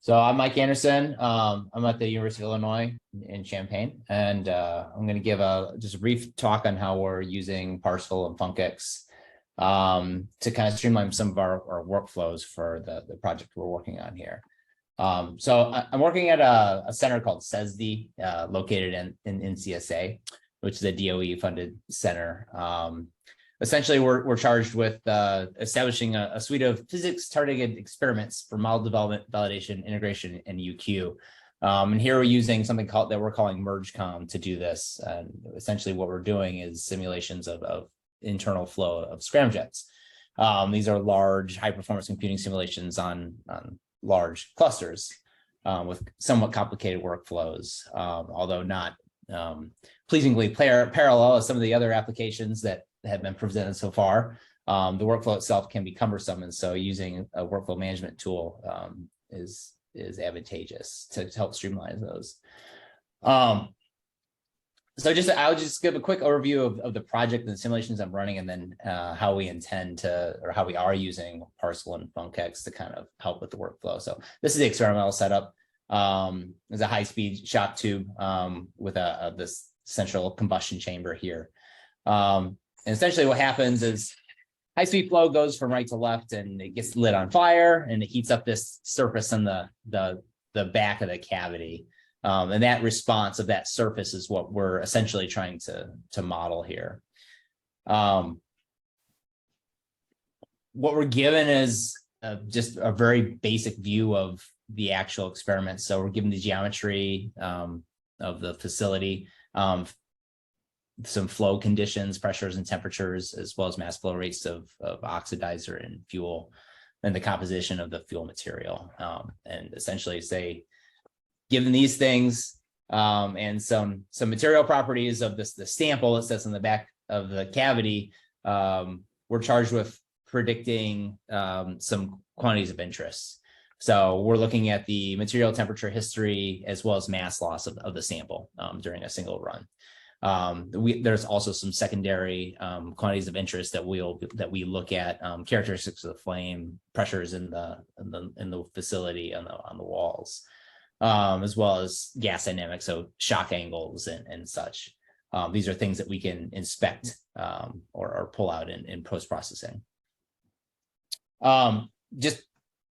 So I'm Mike Anderson. I'm at the University of Illinois in Champaign, and I'm going to give just a brief talk on how we're using Parsl and FuncX to kind of streamline some of our workflows for the project we're working on here. I'm working at a center called CESD, located in CSA, which is a DOE-funded center. Essentially, we're charged with establishing a suite of physics-targeted experiments for model development, validation, integration, and UQ. And here we're using something that we're calling MergeCom to do this. And essentially, what we're doing is simulations of internal flow of scramjets. These are large, high-performance computing simulations on large clusters with somewhat complicated workflows, although not pleasingly parallel as some of the other applications that have been presented so far. The workflow itself can be cumbersome, and so using a workflow management tool is advantageous to help streamline those. I'll just give a quick overview of the project and the simulations I'm running, and then how we intend to, or how we are using Parsl and FuncX to kind of help with the workflow. So this is the experimental setup. There's a high-speed shock tube with this central combustion chamber here. And essentially what happens is high-speed flow goes from right to left, and it gets lit on fire, and it heats up this surface in the back of the cavity. And that response of that surface is what we're essentially trying to model here. What we're given is just a very basic view of the actual experiment. So we're given the geometry of the facility, some flow conditions, pressures and temperatures, as well as mass flow rates of oxidizer and fuel, and the composition of the fuel material. And essentially say, given these things and some material properties of the sample that sits in the back of the cavity, we're charged with predicting some quantities of interest. So we're looking at the material temperature history as well as mass loss of the sample during a single run. There's also some secondary quantities of interest that we look at, characteristics of the flame, pressures in the facility on the walls, as well as gas dynamics, so shock angles and such. These are things that we can inspect or pull out in post-processing. Just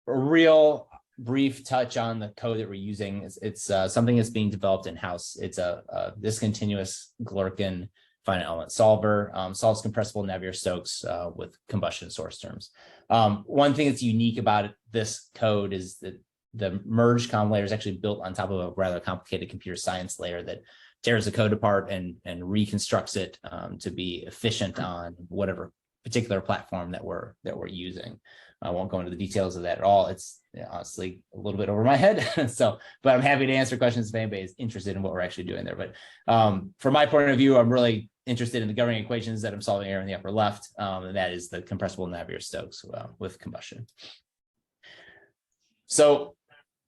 a real brief touch on the code that we're using. It's something that's being developed in-house. It's a discontinuous Glerkin finite element solver, solves compressible Navier-Stokes with combustion source terms. One thing that's unique about this code is that the MergeCom layer is actually built on top of a rather complicated computer science layer that tears the code apart and reconstructs it to be efficient on whatever particular platform that we're using. I won't go into the details of that at all. It's honestly a little bit over my head. But I'm happy to answer questions if anybody is interested in what we're actually doing there. But from my point of view, I'm really interested in the governing equations that I'm solving here in the upper left, and that is the compressible Navier-Stokes with combustion. So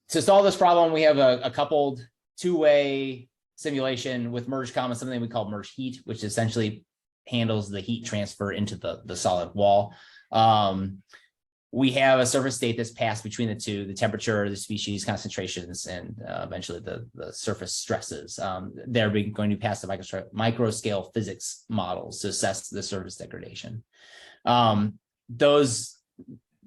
to solve this problem, we have a coupled two-way simulation with MergeCom and something we call merge heat, which essentially handles the heat transfer into the solid wall. We have a surface state that's passed between the two, the temperature, the species concentrations, and eventually the surface stresses. They're going to pass the microscale physics models to assess the surface degradation. Those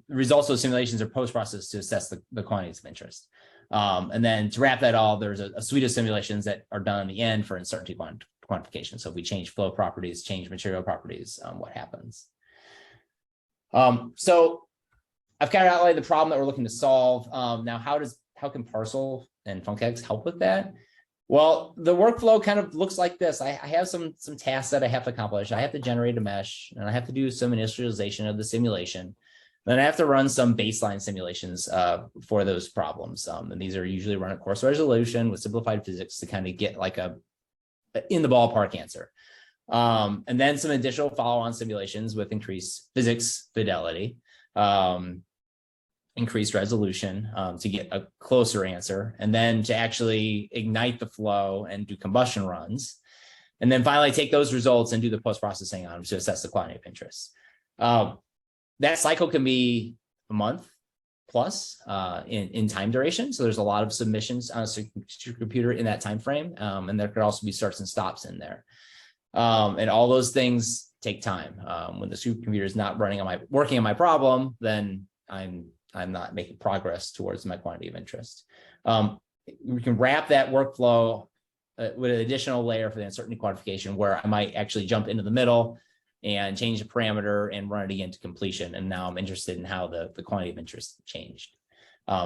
results of simulations are post-processed to assess the quantities of interest. And then to wrap that all, there's a suite of simulations that are done in the end for uncertainty quantification. So if we change flow properties, change material properties, what happens? So I've kind of outlined the problem that we're looking to solve. Now, how can Parsl and FuncX help with that? Well, the workflow kind of looks like this. I have some tasks that I have to accomplish. I have to generate a mesh, and I have to do some initialization of the simulation. Then I have to run some baseline simulations for those problems. And these are usually run at coarse resolution with simplified physics to kind of get like a in the ballpark answer. And then some additional follow-on simulations with increased physics fidelity, increased resolution to get a closer answer, and then to actually ignite the flow and do combustion runs. And then finally take those results and do the post-processing on them to assess the quantity of interest. That cycle can be a month, plus in time duration. So there's a lot of submissions on a supercomputer in that time frame. And there could also be starts and stops in there. And all those things take time. When the supercomputer is not working on my problem, then I'm not making progress towards my quantity of interest. We can wrap that workflow with an additional layer for the uncertainty quantification, where I might actually jump into the middle and change the parameter and run it again to completion. And now I'm interested in how the quantity of interest changed.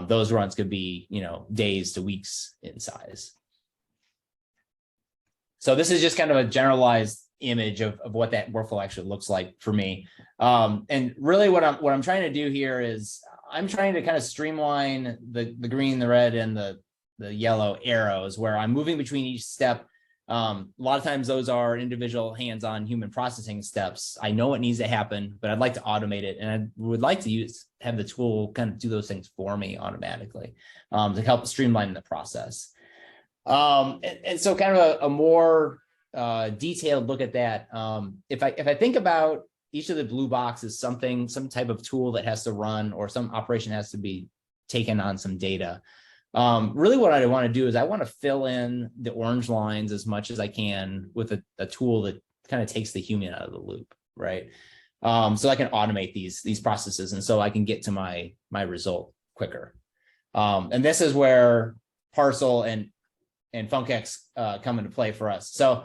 Those runs could be, days to weeks in size. So this is just kind of a generalized image of what that workflow actually looks like for me. And really what I'm trying to do here is I'm trying to kind of streamline the green, the red, and the yellow arrows, where I'm moving between each step. A lot of times those are individual hands-on human processing steps. I know what needs to happen, but I'd like to automate it. And I would like to have the tool kind of do those things for me automatically to help streamline the process. And so kind of a more detailed look at that. If I think about each of the blue boxes, some type of tool that has to run, or some operation has to be taken on some data. Really what I want to do is I want to fill in the orange lines as much as I can with a tool that kind of takes the human out of the loop, right? So I can automate these processes, and so I can get to my result quicker. And this is where Parsl and FuncX come into play for us. So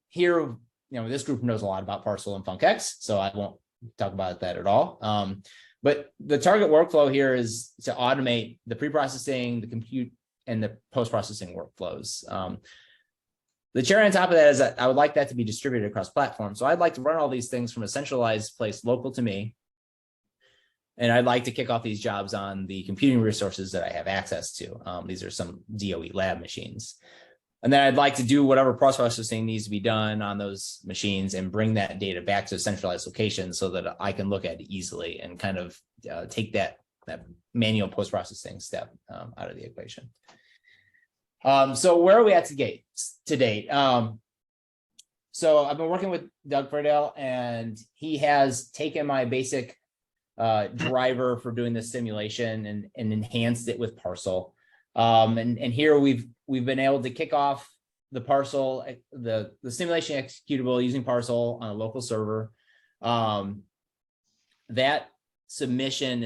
here, this group knows a lot about Parsl and FuncX, so I won't talk about that at all. But the target workflow here is to automate the pre-processing, the compute, and the post-processing workflows. The cherry on top of that is that I would like that to be distributed across platforms. So I'd like to run all these things from a centralized place local to me. And I'd like to kick off these jobs on the computing resources that I have access to. These are some DOE lab machines. And then I'd like to do whatever post-processing needs to be done on those machines and bring that data back to a centralized location so that I can look at it easily and kind of take that manual post-processing step out of the equation. So where are we at to date? So I've been working with Doug Friedel, and he has taken my basic driver for doing this simulation and enhanced it with Parsl. And here we've been able to kick off the Parsl, the simulation executable using Parsl on a local server. That submission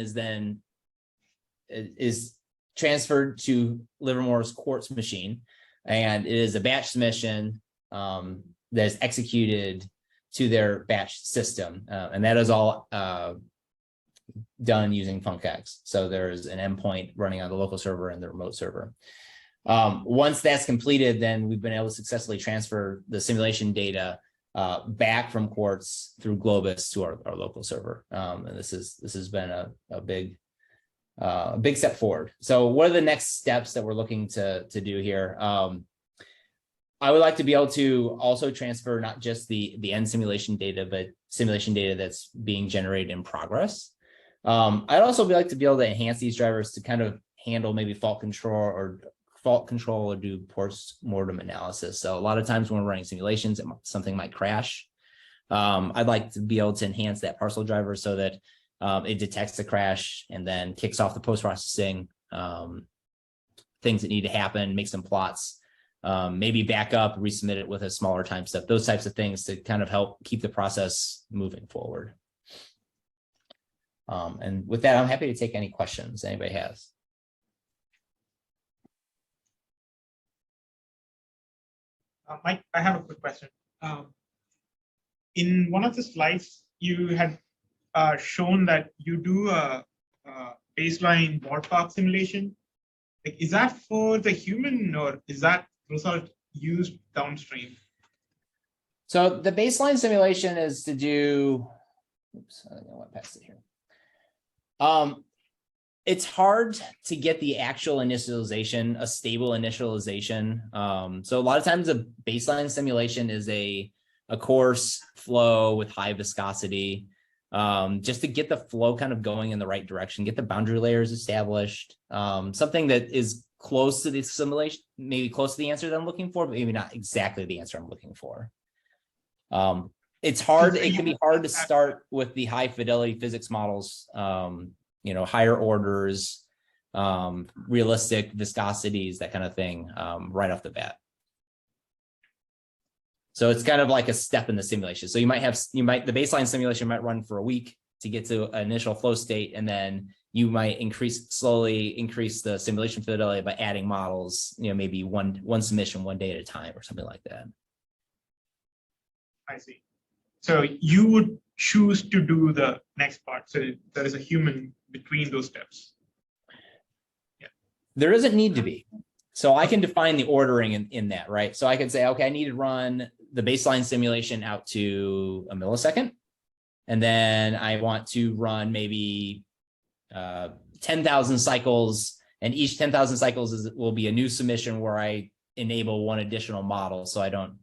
is transferred to Livermore's Quartz machine, and it is a batch submission that is executed to their batch system, and that is all done using FuncX. So there's an endpoint running on the local server and the remote server. Once that's completed, then we've been able to successfully transfer the simulation data back from Quartz through Globus to our local server. And this has been a big step forward. So what are the next steps that we're looking to do here? I would like to be able to also transfer not just the end simulation data, but simulation data that's being generated in progress. I'd also like to be able to enhance these drivers to kind of handle maybe fault control or do post-mortem analysis. So a lot of times when we're running simulations, something might crash. I'd like to be able to enhance that Parsl driver so that it detects the crash and then kicks off the post-processing things that need to happen, make some plots, maybe back up, resubmit it with a smaller time step, those types of things to kind of help keep the process moving forward. And with that, I'm happy to take any questions anybody has. Mike, I have a quick question. In one of the slides, you had shown that you do a baseline ballpark simulation. Like, is that for the human, or is that result used downstream? So the baseline simulation is to do, oops, I think I went past it here. It's hard to get the actual initialization, a stable initialization. So a lot of times a baseline simulation is a coarse flow with high viscosity, just to get the flow kind of going in the right direction, get the boundary layers established, something that is close to the simulation, maybe close to the answer that I'm looking for, but maybe not exactly the answer I'm looking for. It's hard. It can be hard to start with the high fidelity physics models higher orders, realistic viscosities, that kind of thing, right off the bat. So it's kind of like a step in the simulation. So the baseline simulation might run for a week to get to an initial flow state, and then you might slowly increase the simulation fidelity by adding models, maybe one submission, one day at a time, or something like that. I see. So you would choose to do the next part. So there is a human between those steps. Yeah. There doesn't need to be. So I can define the ordering in that, right? So I could say, okay, I need to run the baseline simulation out to a millisecond. And then I want to run maybe 10,000 cycles, and each 10,000 cycles will be a new submission where I enable one additional model so I don't,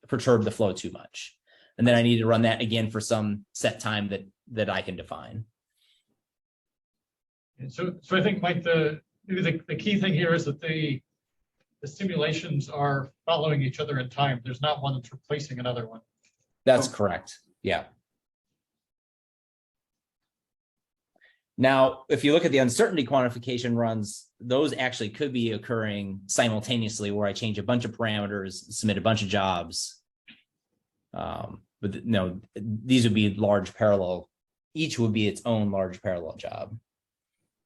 perturb the flow too much. And then I need to run that again for some set time that I can define. And so I think, Mike, the key thing here is that the simulations are following each other in time. There's not one that's replacing another one. That's correct. Yeah. Now, if you look at the uncertainty quantification runs, those actually could be occurring simultaneously, where I change a bunch of parameters, submit a bunch of jobs. But no, these would be large parallel. Each would be its own large parallel job.